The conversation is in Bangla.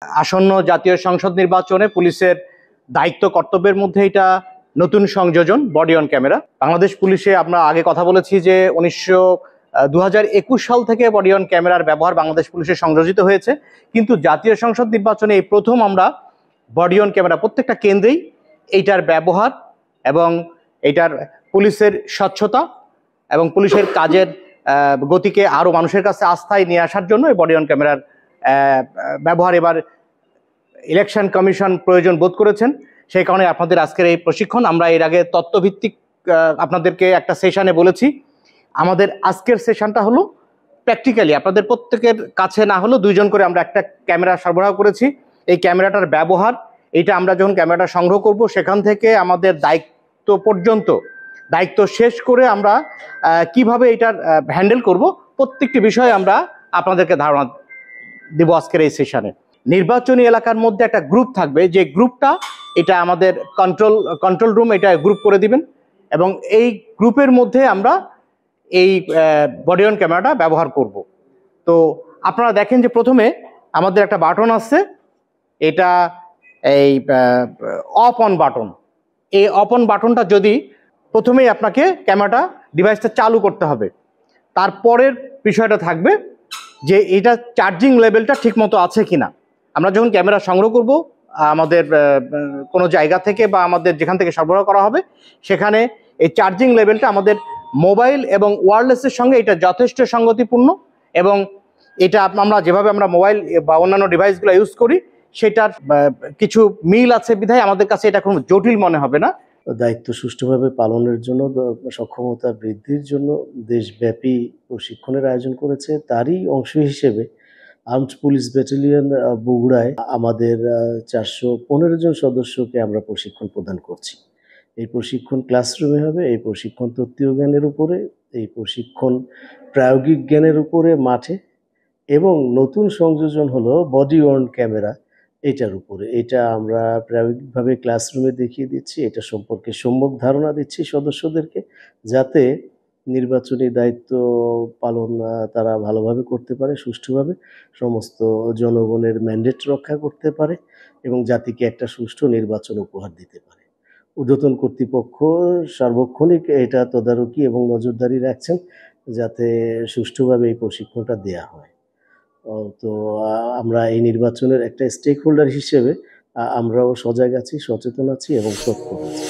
আসন্ন জাতীয় সংসদ নির্বাচনে পুলিশের দায়িত্ব কর্তব্যের মধ্যে এটা নতুন সংযোজন বডি অন ক্যামেরা। বাংলাদেশ পুলিশে আমরা আগে কথা বলেছি যে 2021 সাল থেকে বডি অন ক্যামেরার ব্যবহার বাংলাদেশ পুলিশে সংযোজিত হয়েছে, কিন্তু জাতীয় সংসদ নির্বাচনে এই প্রথম আমরা বডি অন ক্যামেরা প্রত্যেকটা কেন্দ্রেই এইটার ব্যবহার এবং এটার পুলিশের স্বচ্ছতা এবং পুলিশের কাজের গতিকে আরও মানুষের কাছে আস্থায় নিয়ে আসার জন্য এই বডি অন ক্যামেরার ব্যবহার এবার ইলেকশন কমিশন প্রয়োজন বোধ করেছেন। সেই কারণে আপনাদের আজকের এই প্রশিক্ষণ। আমরা এর আগে তথ্যভিত্তিক আপনাদেরকে একটা সেশনে বলেছি, আমাদের আজকের সেশনটা হলো প্র্যাকটিক্যালি আপনাদের প্রত্যেকের কাছে না হলেও 2 জন করে আমরা একটা ক্যামেরা সরবরাহ করেছি। এই ক্যামেরাটার ব্যবহার, এটা আমরা যখন ক্যামেরাটা সংগ্রহ করব সেখান থেকে আমাদের দায়িত্ব পর্যন্ত, দায়িত্ব শেষ করে আমরা কিভাবে এটার হ্যান্ডেল করব, প্রত্যেকটি বিষয়ে আমরা আপনাদেরকে ধারণা দেব আজকের এই সেশনে। নির্বাচনী এলাকার মধ্যে একটা গ্রুপ থাকবে, যে গ্রুপটা এটা আমাদের কন্ট্রোল রুম এটা গ্রুপ করে দিবেন এবং এই গ্রুপের মধ্যে আমরা এই বডি অন ক্যামেরাটা ব্যবহার করব। তো আপনারা দেখেন যে প্রথমে আমাদের একটা বাটন আছে, এটা এই অফ অন বাটন। এই অফ অন বাটনটা যদি প্রথমেই আপনাকে ক্যামেরাটা ডিভাইসটা চালু করতে হবে, তারপরের বিষয়টা থাকবে যে এটা চার্জিং লেভেলটা ঠিক মতো আছে কিনা। আমরা যখন ক্যামেরা সংগ্রহ করব আমাদের কোনো জায়গা থেকে বা আমাদের যেখান থেকে সরবরাহ করা হবে, সেখানে এই চার্জিং লেভেলটা আমাদের মোবাইল এবং ওয়্যারলেসের সঙ্গে এটা যথেষ্ট সঙ্গতিপূর্ণ এবং এটা আমরা যেভাবে আমরা মোবাইল বা অন্যান্য ডিভাইসগুলো ইউজ করি সেটার কিছু মিল আছে বিধায় আমাদের কাছে এটা কোনো জটিল মনে হবে না। দায়িত্ব সুষ্ঠুভাবে পালনের জন্য, সক্ষমতা বৃদ্ধির জন্য দেশব্যাপী প্রশিক্ষণের আয়োজন করেছে। তারই অংশ হিসেবে আর্মড পুলিশ ব্যাটালিয়ন বগুড়ায় আমাদের 415 জন সদস্যকে আমরা প্রশিক্ষণ প্রদান করছি। এই প্রশিক্ষণ ক্লাসরুমে হবে, এই প্রশিক্ষণ তত্ত্বীয় জ্ঞানের উপরে, এই প্রশিক্ষণ প্রায়োগিক জ্ঞানের উপরে মাঠে, এবং নতুন সংযোজন হলো বডি অন ক্যামেরা, এটার উপরে। এটা আমরা প্রায়োগিকভাবে ক্লাসরুমে দেখিয়ে দিচ্ছি, এটা সম্পর্কে সম্যক ধারণা দিচ্ছি সদস্যদেরকে, যাতে নির্বাচনী দায়িত্ব পালন তারা ভালোভাবে করতে পারে, সুষ্ঠুভাবে সমস্ত জনগণের ম্যান্ডেট রক্ষা করতে পারে এবং জাতিকে একটা সুষ্ঠু নির্বাচন উপহার দিতে পারে। ঊর্ধ্বতন কর্তৃপক্ষ সার্বক্ষণিক এটা তদারকি এবং নজরদারি রাখছেন যাতে সুষ্ঠুভাবে এই প্রশিক্ষণটা দেয়া হয়। তো আমরা এই নির্বাচনের একটা স্টেক হোল্ডার হিসেবে আমরাও সজাগ আছি, সচেতন আছি এবং তৎপর আছি।